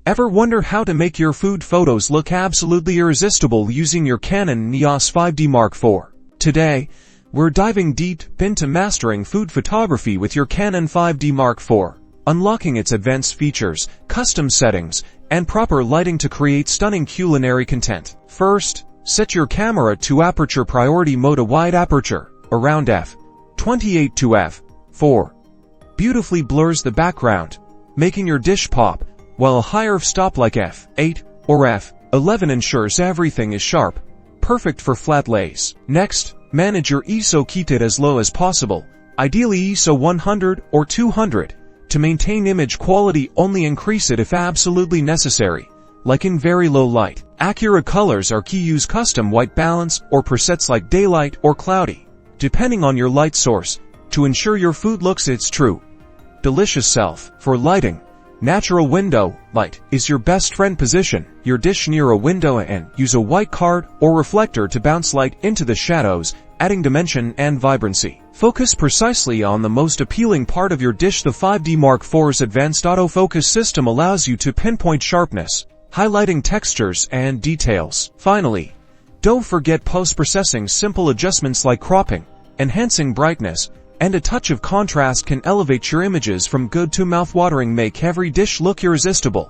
Ever wonder how to make your food photos look absolutely irresistible using your Canon EOS 5D Mark IV? Today, we're diving deep into mastering food photography with your Canon 5D Mark IV, unlocking its advanced features, custom settings, and proper lighting to create stunning culinary content. First, set your camera to aperture priority mode, a wide aperture, around f/28 to f/4. Beautifully blurs the background, making your dish pop, while a higher f-stop like f/8 or f/11 ensures everything is sharp, perfect for flat lays. Next, manage your ISO keyed as low as possible, ideally ISO 100 or 200. To maintain image quality, only increase it if absolutely necessary, like in very low light. Accurate colors are key. Use custom white balance or presets like daylight or cloudy, depending on your light source, to ensure your food looks its true, delicious self. For lighting, natural window light is your best friend. Position your dish near a window and use a white card or reflector to bounce light into the shadows, adding dimension and vibrancy. Focus precisely on the most appealing part of your dish. The 5D Mark IV's advanced autofocus system allows you to pinpoint sharpness, highlighting textures and details. Finally, don't forget post-processing. Simple adjustments like cropping, enhancing brightness, and a touch of contrast can elevate your images from good to mouth-watering, make every dish look irresistible.